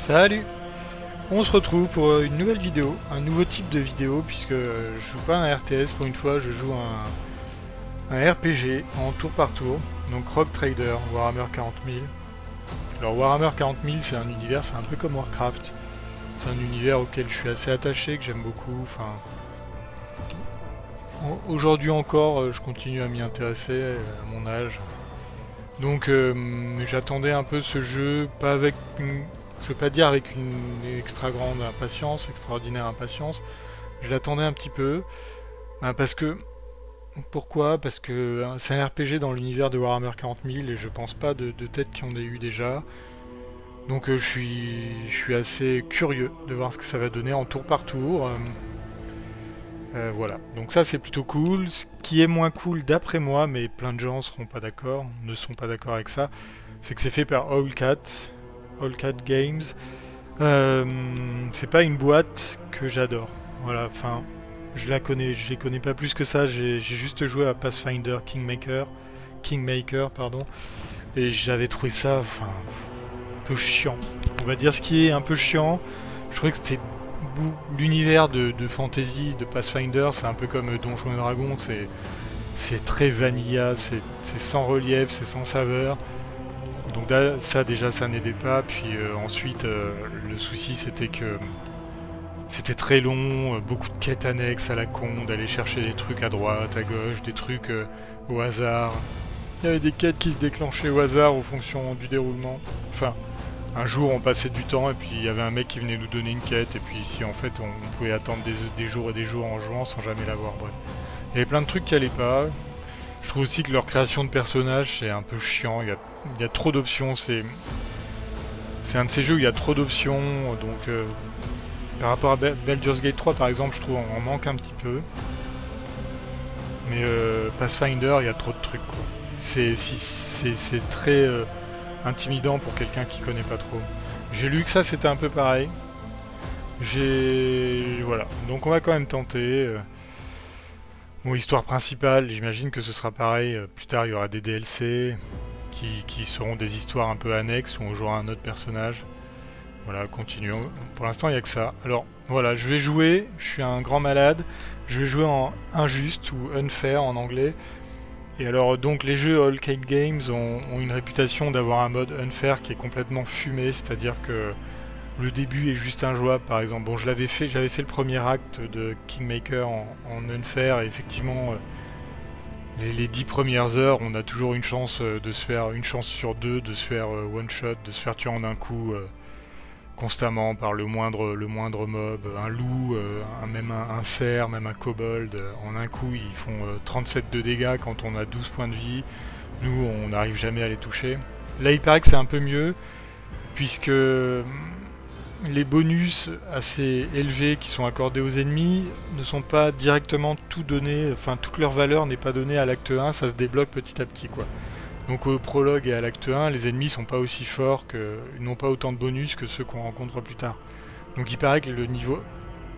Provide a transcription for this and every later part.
Salut! On se retrouve pour une nouvelle vidéo, un nouveau type de vidéo, puisque je joue pas un RTS pour une fois, je joue un RPG en tour par tour, donc Rogue Trader, Warhammer 40 000. Alors Warhammer 40 000 c'est un univers, c'est un peu comme Warcraft, c'est un univers auquel je suis assez attaché, que j'aime beaucoup, enfin... Aujourd'hui encore, je continue à m'y intéresser, à mon âge. Donc j'attendais un peu ce jeu, pas avec une... Je veux pas dire avec une extra grande impatience, extraordinaire impatience. Je l'attendais un petit peu. Parce que... Pourquoi? Parce que c'est un RPG dans l'univers de Warhammer 40 000 et je pense pas de tête qu'il y en ait eu déjà. Donc je suis assez curieux de voir ce que ça va donner en tour par tour. Voilà, donc ça c'est plutôt cool. Ce qui est moins cool d'après moi, mais plein de gens ne sont pas d'accord avec ça, c'est que c'est fait par Owlcat Games. C'est pas une boîte que j'adore. Voilà, enfin, je les connais pas plus que ça. J'ai juste joué à Pathfinder Kingmaker, pardon, et j'avais trouvé ça, enfin, un peu chiant. On va dire ce qui est un peu chiant. Je trouvais que c'était l'univers de fantasy de Pathfinder, c'est un peu comme Donjons et Dragons, c'est très vanilla, c'est sans relief, c'est sans saveur. Donc là, ça déjà ça n'aidait pas, puis ensuite le souci c'était que c'était très long, beaucoup de quêtes annexes à la con, d'aller chercher des trucs à droite, à gauche, des trucs au hasard. Il y avait des quêtes qui se déclenchaient au hasard en fonction du déroulement. Enfin, un jour on passait du temps et puis il y avait un mec qui venait nous donner une quête et puis ici en fait on pouvait attendre des jours et des jours en jouant sans jamais l'avoir, bref. Il y avait plein de trucs qui allaient pas. Je trouve aussi que leur création de personnages c'est un peu chiant, il y a trop d'options, c'est un de ces jeux où il y a trop d'options, donc par rapport à Baldur's Gate 3 par exemple, je trouve on en manque un petit peu. Mais Pathfinder, il y a trop de trucs quoi. C'est très intimidant pour quelqu'un qui connaît pas trop. J'ai lu que ça c'était un peu pareil. Voilà, donc on va quand même tenter. Bon, histoire principale, j'imagine que ce sera pareil. Plus tard, il y aura des DLC qui seront des histoires un peu annexes où on jouera un autre personnage. Voilà, continuons. Pour l'instant, il n'y a que ça. Alors, voilà, je vais jouer. Je suis un grand malade. Je vais jouer en injuste ou unfair en anglais. Et alors, donc, les jeux Owlcat Games ont une réputation d'avoir un mode unfair qui est complètement fumé, c'est-à-dire que le début est juste injouable, par exemple. Bon, j'avais fait le premier acte de Kingmaker en unfair, et effectivement, les 10 premières heures, on a toujours une chance une chance sur deux de se faire one shot, de se faire tuer en un coup, constamment par le moindre mob, un loup, même un cerf, même un kobold. En un coup, ils font 37 de dégâts quand on a 12 points de vie. Nous, on n'arrive jamais à les toucher. Là, il paraît que c'est un peu mieux, puisque les bonus assez élevés qui sont accordés aux ennemis ne sont pas directement tout donnés, enfin toute leur valeur n'est pas donnée à l'acte 1, ça se débloque petit à petit quoi. Donc au prologue et à l'acte 1, les ennemis sont pas aussi forts, ils n'ont pas autant de bonus que ceux qu'on rencontre plus tard. Donc il paraît que le niveau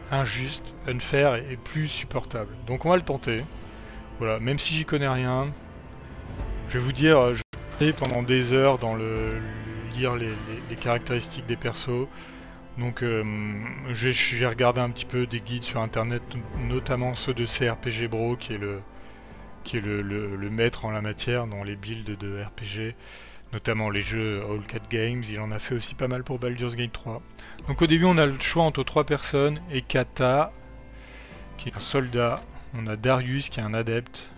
injuste, unfair, est plus supportable. Donc on va le tenter. Voilà, même si j'y connais rien, je vais vous dire, je vais pendant des heures dans lire les caractéristiques des persos. Donc j'ai regardé un petit peu des guides sur internet, notamment ceux de CRPG Bro, qui est le maître en la matière dans les builds de RPG, notamment les jeux Owlcat Games. Il en a fait aussi pas mal pour Baldur's Gate 3. Donc au début on a le choix entre 3 personnes, Ekata, qui est un soldat, on a Darius qui est un adepte,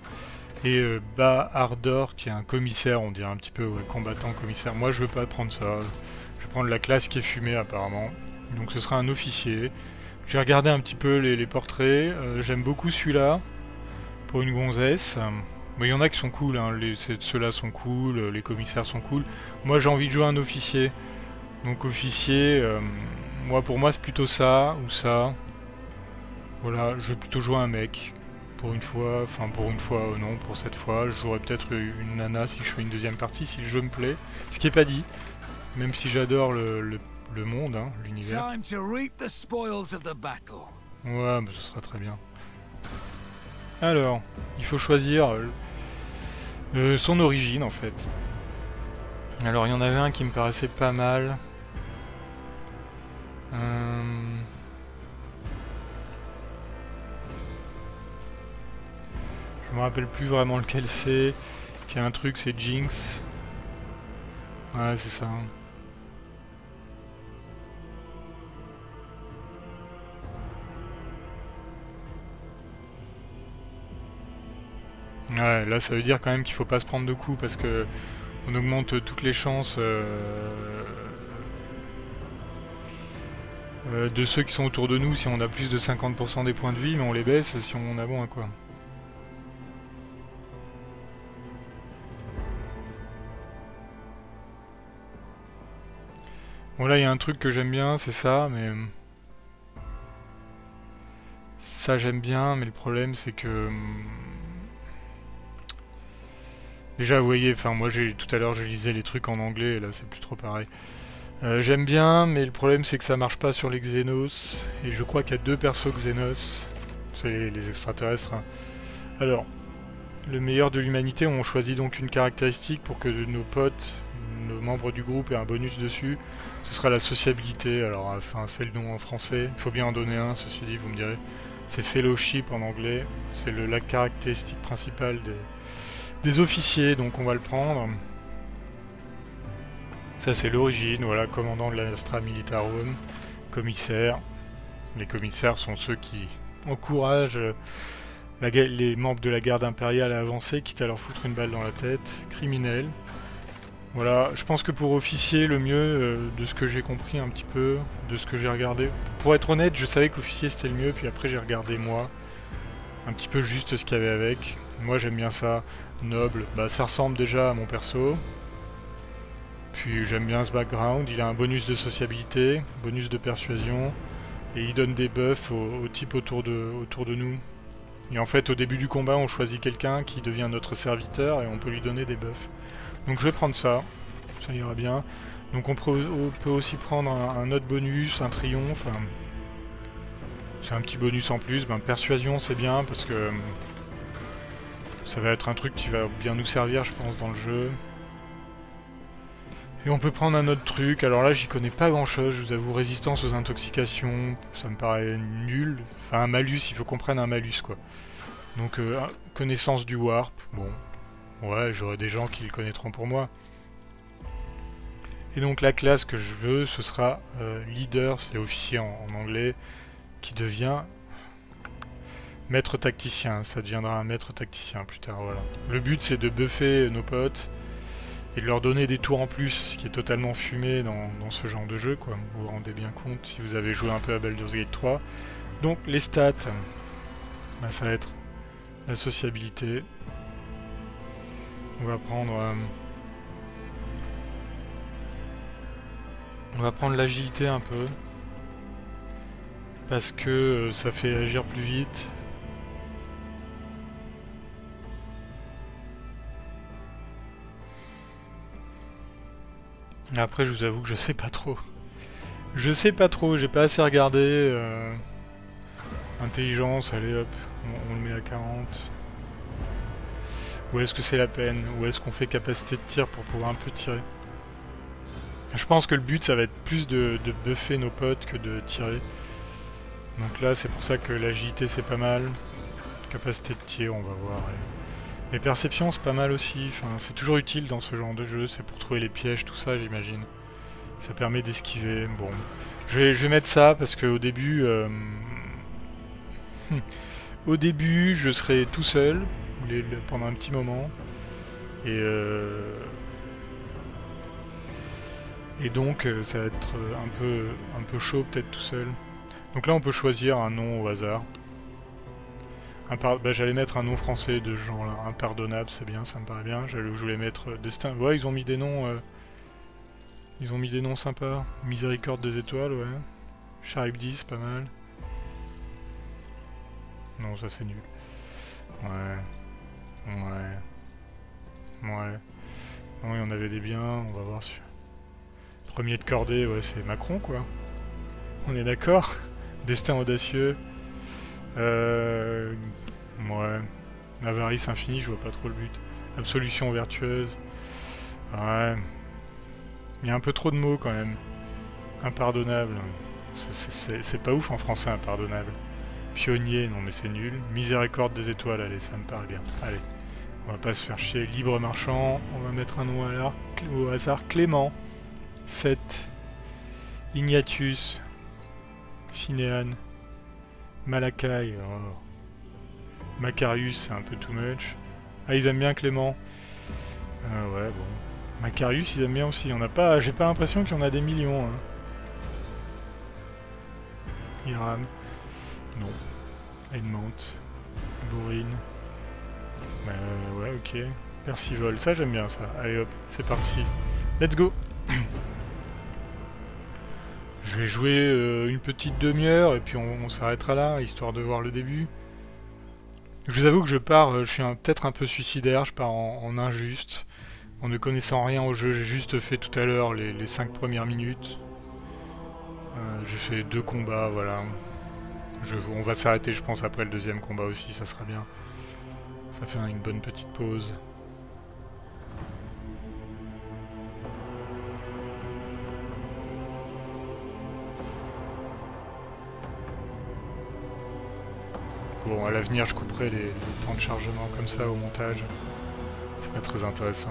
et Bahardor qui est un commissaire, on dirait un petit peu combattant commissaire. Moi je veux pas prendre ça, je vais prendre la classe qui est fumée apparemment. Donc ce sera un officier. J'ai regardé un petit peu les portraits, j'aime beaucoup celui-là, pour une gonzesse. Il y en a qui sont cool, hein. Ceux-là sont cool, les commissaires sont cool. Moi j'ai envie de jouer un officier. Donc officier, pour moi c'est plutôt ça, ou ça. Voilà, je vais plutôt jouer un mec. Pour une fois, non, pour cette fois. Je jouerai peut-être une nana si je fais une deuxième partie, si le jeu me plaît. Ce qui est pas dit, même si j'adore le monde, hein, l'univers. Ouais, mais ce sera très bien. Alors, il faut choisir son origine en fait. Alors il y en avait un qui me paraissait pas mal. Euh... Je me rappelle plus vraiment lequel c'est. Qu'il y a un truc, c'est Jinx. Ouais, c'est ça. Ouais, là ça veut dire quand même qu'il faut pas se prendre de coups parce que on augmente toutes les chances de ceux qui sont autour de nous si on a plus de 50% des points de vie, mais on les baisse si on en a moins, quoi. Bon, là il y a un truc que j'aime bien, c'est ça, mais ça j'aime bien, mais le problème c'est que déjà vous voyez, enfin moi tout à l'heure je lisais les trucs en anglais et là c'est plus trop pareil. J'aime bien, mais le problème c'est que ça marche pas sur les Xenos, et je crois qu'il y a 2 persos Xenos, c'est les extraterrestres, hein. Alors, le meilleur de l'humanité, on choisit donc une caractéristique pour que nos potes, nos membres du groupe aient un bonus dessus. Ce sera la sociabilité, alors enfin c'est le nom en français, il faut bien en donner un, ceci dit, vous me direz. C'est fellowship en anglais, c'est la caractéristique principale des officiers, donc on va le prendre. Ça c'est l'origine, voilà, commandant de l'Astra Militarum, commissaire. Les commissaires sont ceux qui encouragent les membres de la garde impériale à avancer, quitte à leur foutre une balle dans la tête. Criminel. Voilà, je pense que pour officier, le mieux, de ce que j'ai compris un petit peu, de ce que j'ai regardé. Pour être honnête, je savais qu'officier c'était le mieux, puis après j'ai regardé moi, un petit peu juste ce qu'il y avait avec. Moi j'aime bien ça. Noble, bah ça ressemble déjà à mon perso. Puis j'aime bien ce background, il a un bonus de sociabilité, bonus de persuasion, et il donne des buffs aux types autour de nous. Et en fait, au début du combat, on choisit quelqu'un qui devient notre serviteur et on peut lui donner des buffs. Donc je vais prendre ça, ça ira bien. Donc on peut aussi prendre un autre bonus, un triomphe. C'est un petit bonus en plus. Ben, persuasion, c'est bien parce que ça va être un truc qui va bien nous servir, je pense, dans le jeu. Et on peut prendre un autre truc. Alors là, j'y connais pas grand chose, je vous avoue. Résistance aux intoxications, ça me paraît nul. Enfin, un malus, il faut qu'on prenne un malus, quoi. Donc, connaissance du warp, bon. Ouais, j'aurai des gens qui le connaîtront pour moi. Et donc, la classe que je veux, ce sera leader, c'est officier en anglais, qui devient maître tacticien. Ça deviendra un maître tacticien plus tard, voilà. Le but, c'est de buffer nos potes et de leur donner des tours en plus, ce qui est totalement fumé dans ce genre de jeu, quoi. Vous vous rendez bien compte si vous avez joué un peu à Baldur's Gate 3. Donc les stats, bah, ça va être la sociabilité. On va prendre l'agilité un peu, parce que ça fait agir plus vite. Après, je vous avoue que je sais pas trop. Je sais pas trop, j'ai pas assez regardé. Intelligence, allez hop, on le met à 40. Ou est-ce que c'est la peine? Ou est-ce qu'on fait capacité de tir pour pouvoir un peu tirer? Je pense que le but, ça va être plus de buffer nos potes que de tirer. Donc là, c'est pour ça que l'agilité, c'est pas mal. Capacité de tir, on va voir. Mais perception, c'est pas mal aussi. Enfin, c'est toujours utile dans ce genre de jeu. C'est pour trouver les pièges, tout ça, j'imagine. Ça permet d'esquiver. Bon, je vais mettre ça parce qu'au début... au début, je serai tout seul pendant un petit moment. Et donc, ça va être un peu chaud peut-être tout seul. Donc là, on peut choisir un nom au hasard. Bah, j'allais mettre un nom français de ce genre-là. Impardonnable, c'est bien, ça me paraît bien. Je voulais mettre Destin. Ouais, ils ont mis des noms... ils ont mis des noms sympas. Miséricorde des étoiles, ouais. Charybdis, pas mal. Non, ça c'est nul. Ouais. Ouais. Non, il y en avait des biens, on va voir. Premier de cordée, ouais, c'est Macron, quoi. On est d'accord? Destin audacieux. Ouais. Avarice infinie, je vois pas trop le but. Absolution vertueuse. Ouais. Il y a un peu trop de mots, quand même. Impardonnable. C'est pas ouf en français, impardonnable. Pionnier, non mais c'est nul. Miséricorde des étoiles, allez, ça me parle bien. Allez, on va pas se faire chier. Libre marchand, on va mettre un nom au hasard. Clément. 7. Ignatius. Phinéan. Malakai. Oh. Macarius, c'est un peu too much. Ah, ils aiment bien Clément. Ouais, bon. Macarius, ils aiment bien aussi. On n'a pas... J'ai pas l'impression qu'il y en a des millions. Hein. Hiram. Non. Edmont. Bourine. Ouais, ok. Percival, ça j'aime bien ça. Allez hop, c'est parti. Let's go. Je vais jouer une petite demi-heure et puis on s'arrêtera là, histoire de voir le début. Je vous avoue que je pars, je suis peut-être un peu suicidaire, je pars en injuste. En ne connaissant rien au jeu, j'ai juste fait tout à l'heure les 5 premières minutes. J'ai fait 2 combats, voilà. On va s'arrêter, je pense, après le deuxième combat aussi, ça sera bien. Ça fait une bonne petite pause. Bon, à l'avenir, je couperai les temps de chargement comme ça au montage. C'est pas très intéressant.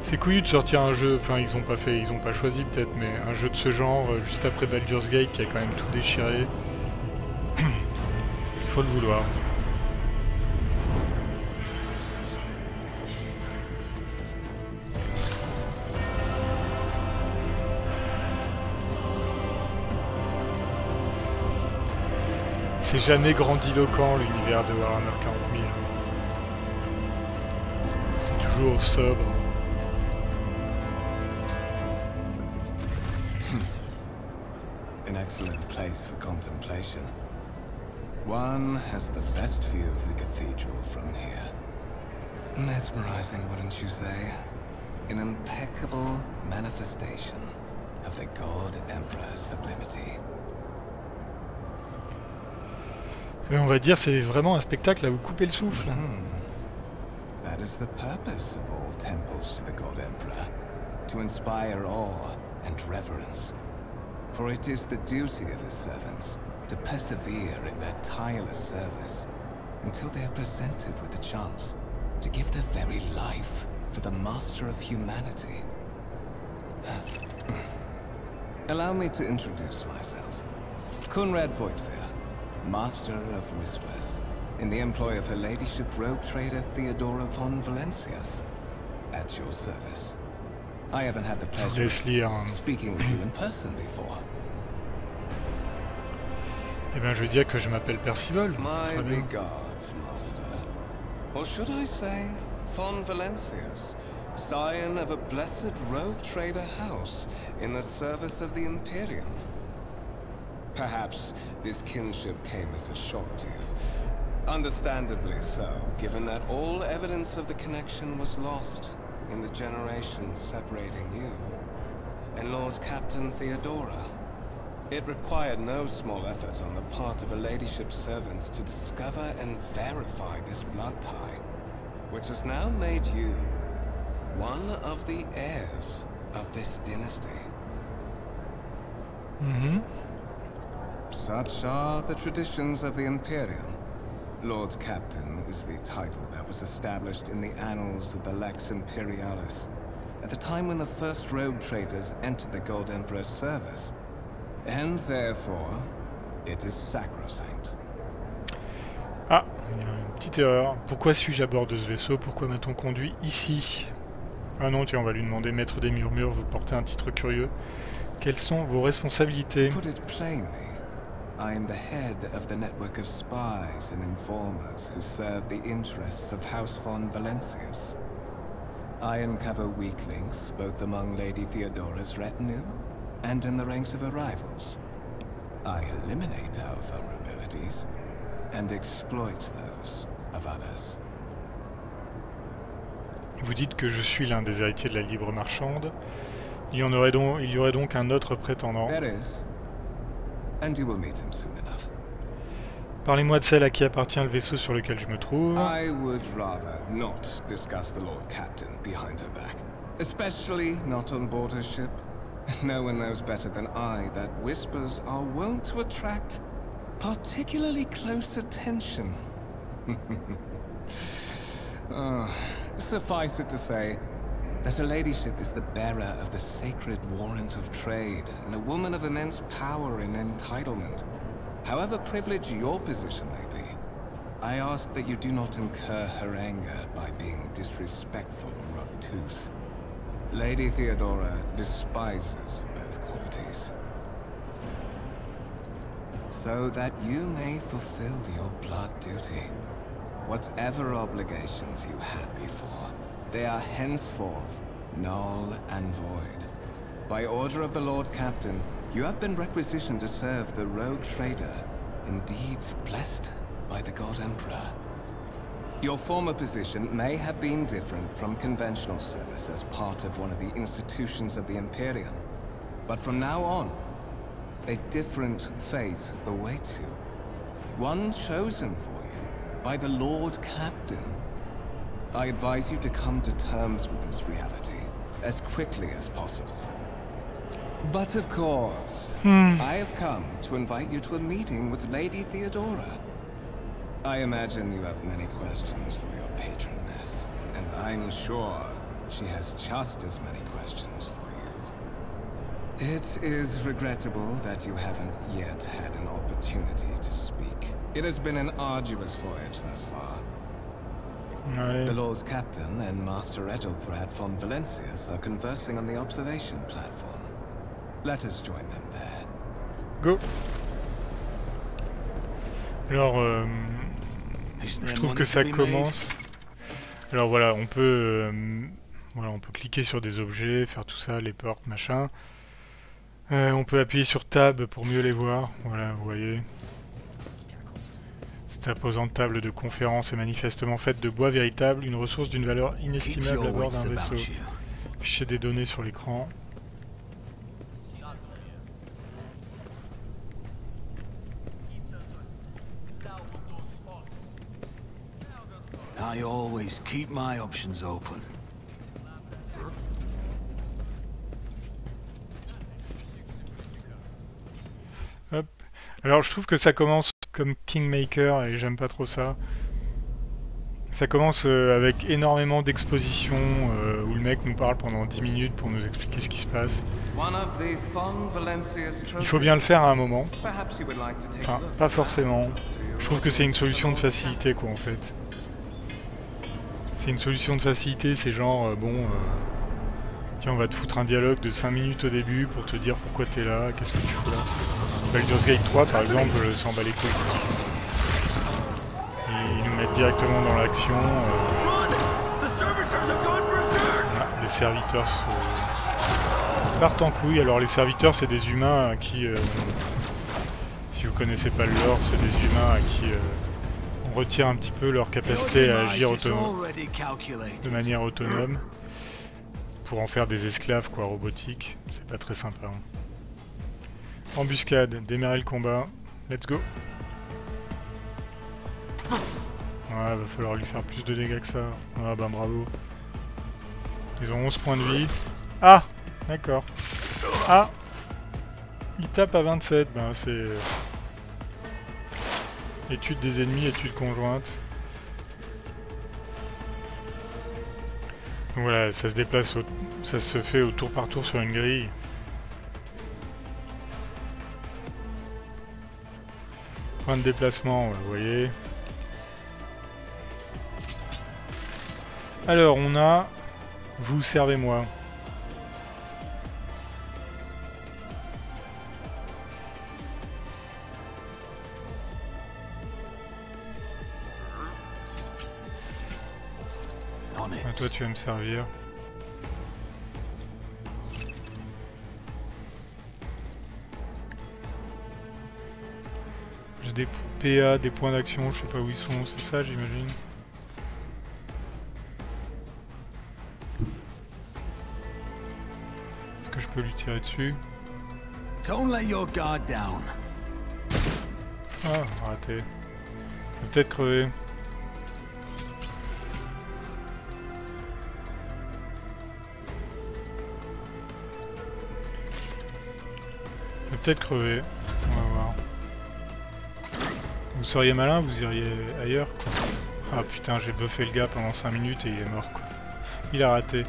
C'est couillu de sortir un jeu, enfin ils ont pas choisi peut-être, mais un jeu de ce genre, juste après Baldur's Gate qui a quand même tout déchiré. Il faut le vouloir. C'est jamais grandiloquent l'univers de Warhammer 40 000. C'est toujours sobre. An excellent place for contemplation. One has the best view of the cathedral from here. Mesmerizing, wouldn't you say? An impeccable manifestation of the God Emperor's sublimity. Mais on va dire c'est vraiment un spectacle à vous couper le souffle. That is the purpose of all temples to the God Emperor, to inspire awe and reverence. For it is the duty of his servants to persevere in their tireless service until they are presented with the chance to give their very life for the master of humanity. Allow me to introduce myself. Conrad Voigtveer, Master of Whispers, in the employ of Her Ladyship robe trader Theodora von Valencias, at your service. I haven't had the pleasure of speaking with you in person before. Eh bien, je veux dire que je m'appelle Percival. My regards, Master. Or should I say, von Valencias, scion of a blessed robe trader house in the service of the Imperium. Perhaps this kinship came as a shock to you. Understandably so, given that all evidence of the connection was lost in the generations separating you and Lord Captain Theodora. It required no small effort on the part of Her Ladyship's servants to discover and verify this blood tie, which has now made you one of the heirs of this dynasty. Such are the traditions of the Imperium. Lord Captain is the title that was established in the annals of the Lex Imperialis at the time when the first robe traders entered the God Emperor's service, and therefore, it is sacrosanct. Ah, il y a une petite erreur. Pourquoi suis-je à bord de ce vaisseau? Pourquoi m'a-t-on conduit ici? Ah non, tiens, on va lui demander, maître des murmures, vous portez un titre curieux. Quelles sont vos responsabilités? To put it plainly, I am the head of the network of spies and informers who serve the interests of House von Valencias. I uncover weak links both among Lady Theodora's retinue and in the ranks of her rivals. I eliminate our vulnerabilities and exploit those of others. Vous dites que je suis l'un des héritiers de la libre marchande. Il y aurait donc un autre prétendant. There is, and you will meet him soon enough. Parlez-moi de celle à qui appartient le vaisseau sur lequel je me trouve. I would rather not discuss the Lord Captain behind her back. Especially not on board her ship. No one knows better than I that whispers are wont to attract particularly close attention. Suffice it to say that her ladyship is the bearer of the sacred warrant of trade and a woman of immense power and entitlement. However privileged your position may be, I ask that you do not incur her anger by being disrespectful or obtuse. Lady Theodora despises both qualities. So that you may fulfill your blood duty, whatever obligations you had before, they are henceforth null and void. By order of the Lord Captain, you have been requisitioned to serve the rogue trader, indeed blessed by the God Emperor. Your former position may have been different from conventional service as part of one of the institutions of the Imperium, but from now on, a different fate awaits you. One chosen for you by the Lord Captain. I advise you to come to terms with this reality as quickly as possible. But of course, I have come to invite you to a meeting with Lady Theodora. I imagine you have many questions for your patroness, and I'm sure she has just as many questions for you. It is regrettable that you haven't yet had an opportunity to speak. It has been an arduous voyage thus far. Allez. The Lord's Captain and Master Edelthrad von Valencius are conversing on the observation platform. Let us join them there. Go. Alors, je trouve que ça commence. Alors voilà, on peut cliquer sur des objets, faire tout ça, les portes, machin. On peut appuyer sur Tab pour mieux les voir. Voilà, vous voyez. Cette imposante table de conférence est manifestement faite de bois véritable, une ressource d'une valeur inestimable à bord d'un vaisseau. Afficher des données sur l'écran. I always keep my options open. Hop. Alors je trouve que ça commence comme Kingmaker et j'aime pas trop ça. Ça commence avec énormément d'expositions où le mec nous parle pendant 10 minutes pour nous expliquer ce qui se passe. Il faut bien le faire à un moment. Enfin, pas forcément. Je trouve que c'est une solution de facilité quoi en fait. C'est une solution de facilité, c'est genre tiens on va te foutre un dialogue de 5 minutes au début pour te dire pourquoi t'es là, qu'est-ce que tu fais là. Baldur's Gate 3 par exemple, s'en bat les couilles. Ils nous mettent directement dans l'action. Voilà, les serviteurs partent en couille. Alors les serviteurs c'est des humains à qui, si vous connaissez pas le lore, c'est des humains à qui on retire un petit peu leur capacité à agir de manière autonome pour en faire des esclaves quoi, robotiques. C'est pas très sympa. Hein. Embuscade, démarrer le combat. Let's go. Ouais, va falloir lui faire plus de dégâts que ça. Ah bah bravo. Ils ont 11 points de vie. Ah, d'accord. Ah, il tape à 27. Ben c'est... Étude des ennemis, étude conjointe. Donc voilà, ça se déplace, ça se fait au tour par tour sur une grille. Point de déplacement, vous voyez. Alors on a... Vous servez-moi. Ah, toi tu vas me servir. J'ai des PA, des points d'action, je sais pas où ils sont, c'est ça j'imagine. Est-ce que je peux lui tirer dessus? Don't let your guard down. Ah, raté. vais peut-être crever. Je vais peut-être crever. On va voir. Vous seriez malin, vous iriez ailleurs, quoi. Ah putain, j'ai buffé le gars pendant 5 minutes et il est mort, quoi. Il a raté.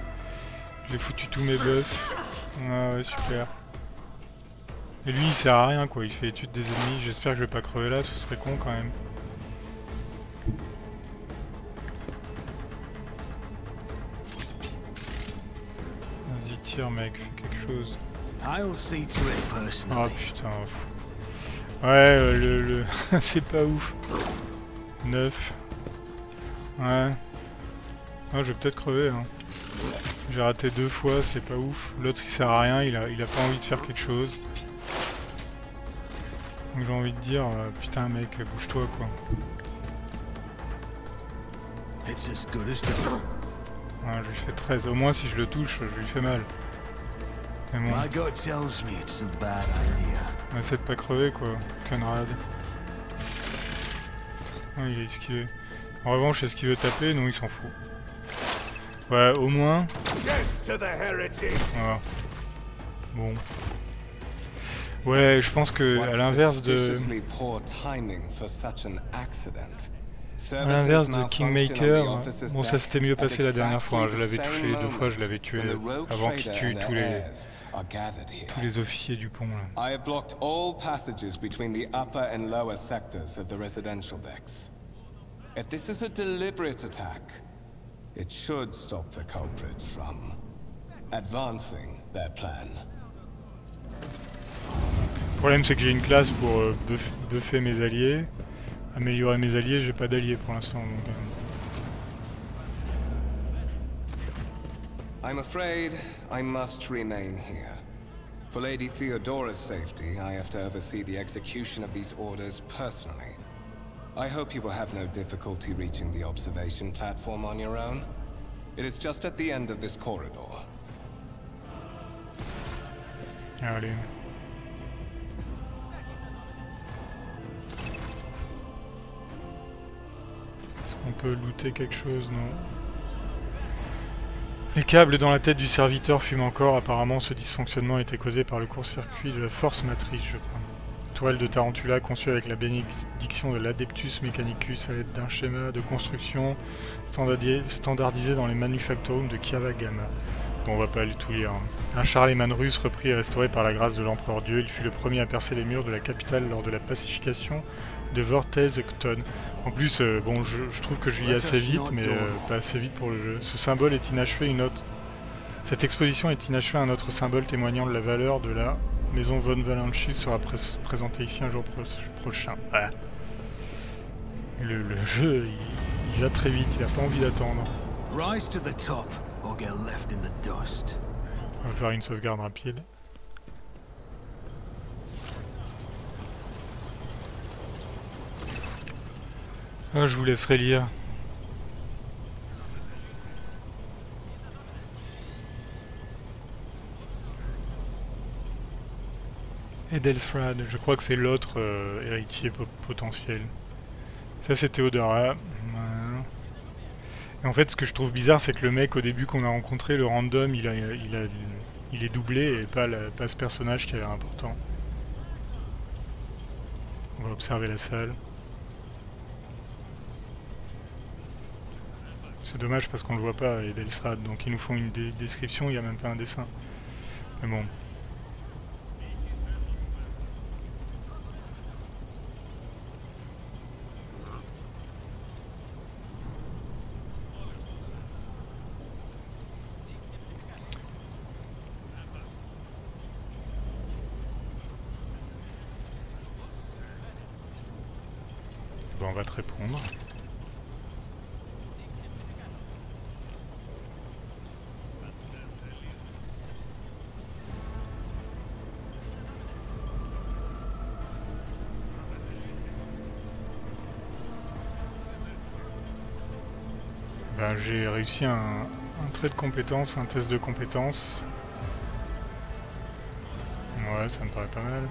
J'ai foutu tous mes buffs. Ah ouais, super. Et lui, il sert à rien, quoi. Il fait étude des ennemis. J'espère que je vais pas crever là, ce serait con quand même. Vas-y, tire, mec, fais quelque chose. I'll see to it Ah personally. putain, fou. Ouais, le... c'est pas ouf. 9. Ouais. Ah, je vais peut-être crever, hein. J'ai raté 2 fois, c'est pas ouf. L'autre il sert à rien, il a pas envie de faire quelque chose. Donc j'ai envie de dire, putain mec, bouge-toi quoi. It's as good as done. Ouais, je lui fais 13. Au moins si je le touche, je lui fais mal. Mais bon, My gut tells me it's a bad idea. on essaie de pas crever quoi. Conrad. Ouais, il a esquivé. En revanche, est-ce qu'il veut taper? Non, il s'en fout. Ouais, au moins. Voilà. Bon. Ouais, je pense que à l'inverse de... À l'inverse de Kingmaker, bon ça s'était mieux passé la dernière fois, hein. Je l'avais touché 2 fois, je l'avais tué avant qu'il tue tous les officiers du pont là. I have blocked all passages between the upper and lower sectors of the residential decks. If this is a deliberate attack, it should stop the culprits from advancing their plan. Le problème c'est que j'ai une classe pour buffer mes alliés. Améliorer mes alliés, j'ai pas d'alliés pour l'instant donc... I'm afraid I must remain here. For Lady Theodora's safety, I have to oversee the execution of these orders personally. I hope you will have no difficulty reaching the observation platform on your own. It is just at the end of this corridor. Allez. Est-ce qu'on peut looter quelque chose? Non. Les câbles dans la tête du serviteur fument encore. Apparemment, ce dysfonctionnement était causé par le court-circuit de la force matrice, je crois. Tourelle de Tarantula conçue avec la bénédiction de l'Adeptus Mechanicus à l'aide d'un schéma de construction standardisé dans les manufactorums de Kiavagama. Bon, on va pas aller tout lire. Hein. Un Charlemagne russe repris et restauré par la grâce de l'empereur Dieu, il fut le premier à percer les murs de la capitale lors de la pacification de Vortezcton. En plus, bon, je trouve que je lis assez vite, mais pas assez vite pour le jeu. Ce symbole est inachevé, cette exposition est inachevée, un autre symbole témoignant de la valeur de la maison von Valancius sera présenté ici un jour prochain. Ah. Le jeu, il va très vite, il a pas envie d'attendre. Rise to the top or get left in the dust. On va faire une sauvegarde rapide. Ah, je vous laisserai lire. Edelfrad, je crois que c'est l'autre héritier potentiel. Ça c'est Théodora. Voilà. Et en fait ce que je trouve bizarre c'est que le mec au début qu'on a rencontré, le random, il est doublé et pas ce personnage qui a l'air important. On va observer la salle. C'est dommage parce qu'on le voit pas, Edelfrad, donc ils nous font une description, il n'y a même pas un dessin. Mais bon. Bon, on va te répondre. Ben, j'ai réussi un trait de compétence, un test de compétence. Ouais, ça me paraît pas mal.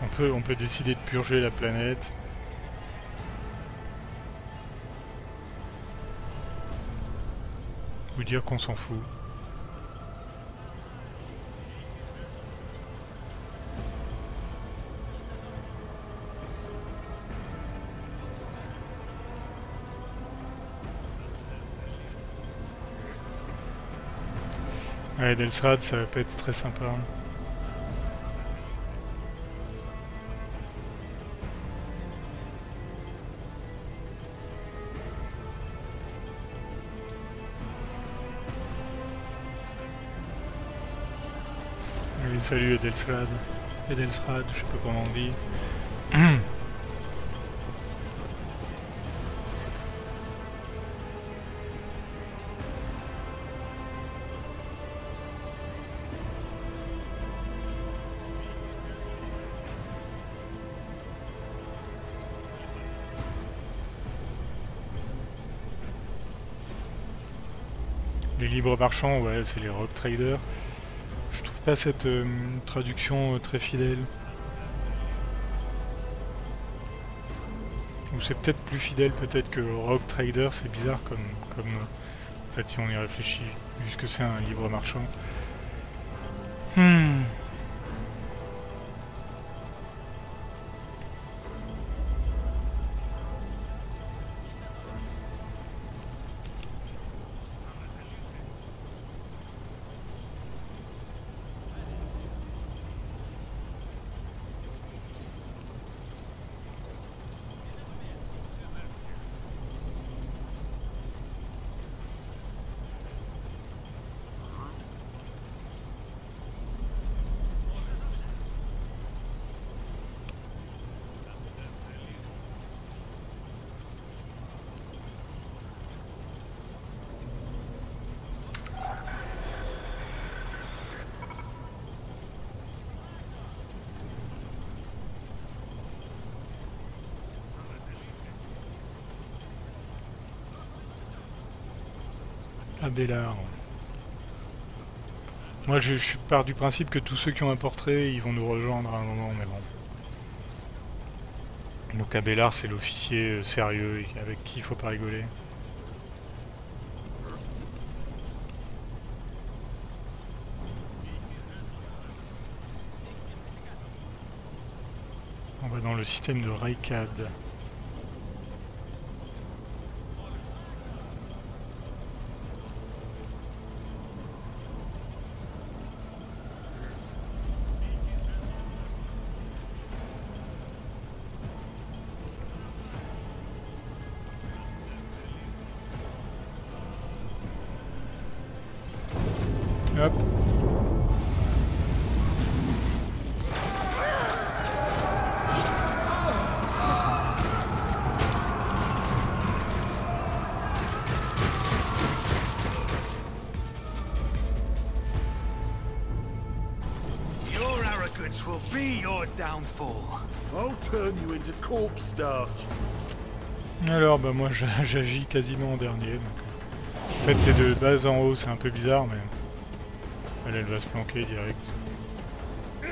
On on peut décider de purger la planète. Ou dire qu'on s'en fout. Ouais, Delsrad, ça va pas être très sympa. Allez, salut Edelstrad. Edelstrad, je sais pas comment on dit. Les libres marchands, ouais, c'est les rogue traders. Je trouve pas cette traduction très fidèle. Ou c'est peut-être plus fidèle peut-être que rogue trader, c'est bizarre comme en fait si on y réfléchit, vu que c'est un libre marchand. Abélard. Moi je pars du principe que tous ceux qui ont un portrait ils vont nous rejoindre à un moment, mais bon. Donc Abélard c'est l'officier sérieux avec qui il faut pas rigoler. On va dans le système de Raikad. Hop. Your arrogance will be your downfall. I'll turn you into corpse starch. Alors bah moi j'agis quasiment en dernier. Donc. En fait c'est de base en haut, c'est un peu bizarre mais... Elle va se planquer direct. Oh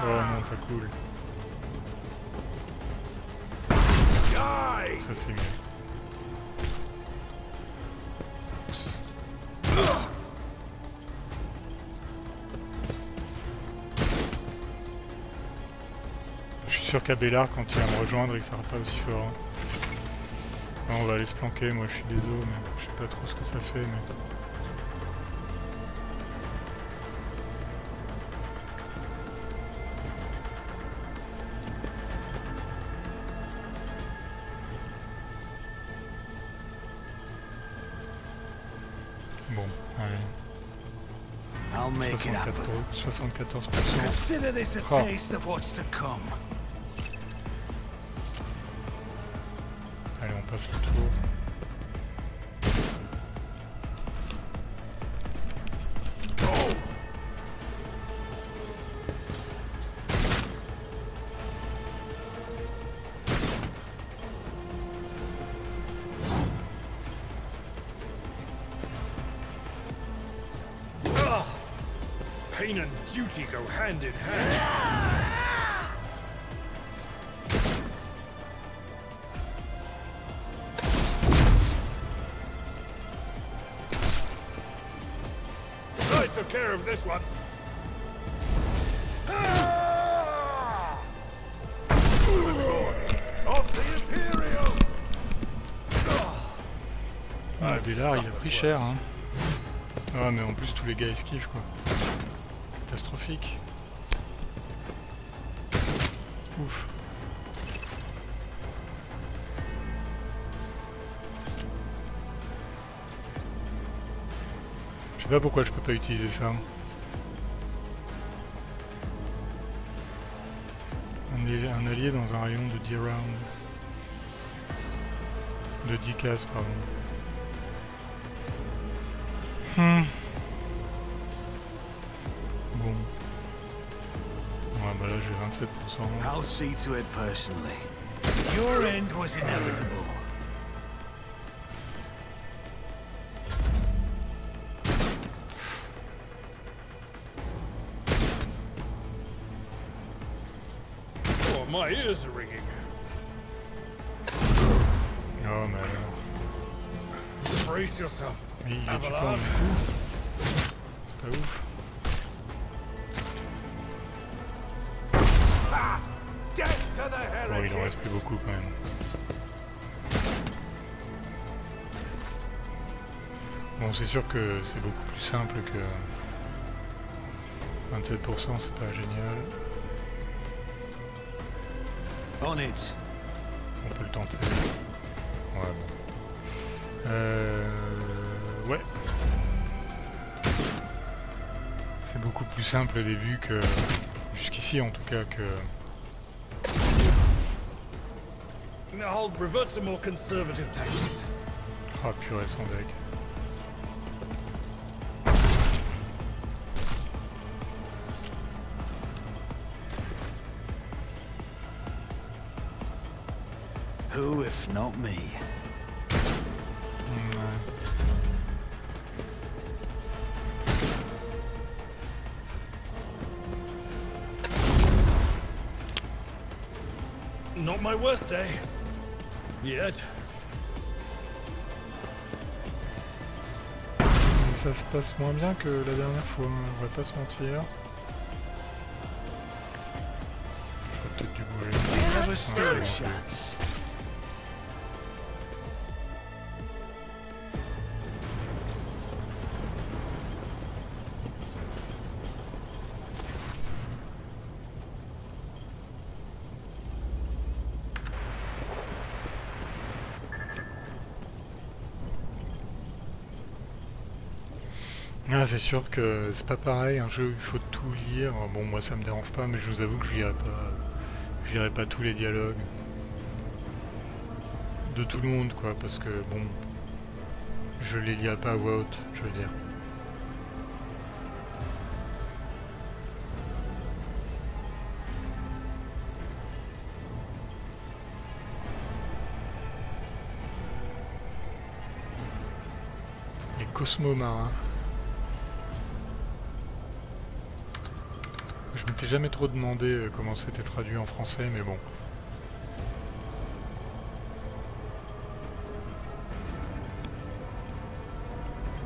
non, pas cool. Ça c'est mieux. Je suis sûr qu'Abélard, quand il va me rejoindre, il sera pas aussi fort. Non, on va aller se planquer, moi je suis désolé, mais je sais pas trop ce que ça fait. Mais... Bon, allez. 74%. Consider this a Oh. taste of what's to come. Allez, on passe le tour. Pain and duty go hand in hand. one. Of the Imperium. Ah, Bélar, il a pris cher, hein. Ah, mais en plus, tous les gars esquivent, quoi. Catastrophique. Ouf. Je sais pas pourquoi je peux pas utiliser ça. Un allié dans un rayon de 10 rounds. De 10 cases, pardon. Bon. Ouais, bah là j'ai 27%. I'll see to it personally. Your end was inevitable. Oh, my ears are ringing. Oh, mais alors. Brace yourself. Mais il est du Avalon. camp, du coup. Pas ouf. Get to the Bon, il en heretic. reste plus beaucoup quand même. Bon, c'est sûr que c'est beaucoup plus simple que 27%, c'est pas génial. On it. On peut le tenter. Ouais, bon. Ouais. C'est beaucoup plus simple au début que... Jusqu'ici en tout cas que... Now revert to more conservative tastes. Ah purée son deck. Who if not me? Ouais. Not my worst day. Yet. Ça se passe moins bien que la dernière fois, on va pas se mentir. J'aurais peut-être dû bouger. Never stood a bon. chance. Ah, c'est sûr que c'est pas pareil, un jeu où il faut tout lire. Bon, moi ça me dérange pas, mais je vous avoue que je lirai pas tous les dialogues de tout le monde, quoi, parce que bon, je les lirai pas à voix haute, je veux dire. Les cosmomarins. Je m'étais jamais trop demandé comment c'était traduit en français, mais bon.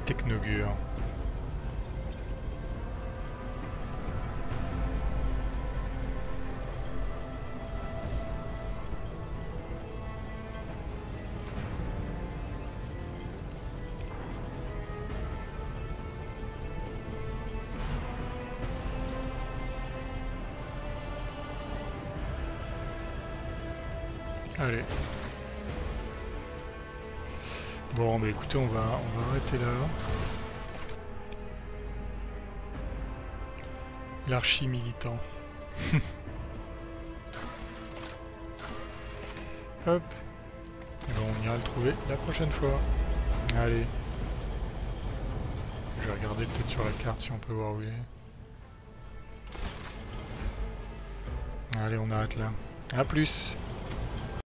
Technogure. Allez. Bon, bah écoutez, on va arrêter là. L'archi-militant. Hop. Et bon, on ira le trouver la prochaine fois. Allez. Je vais regarder peut-être sur la carte si on peut voir où il est. Allez, on arrête là. A plus.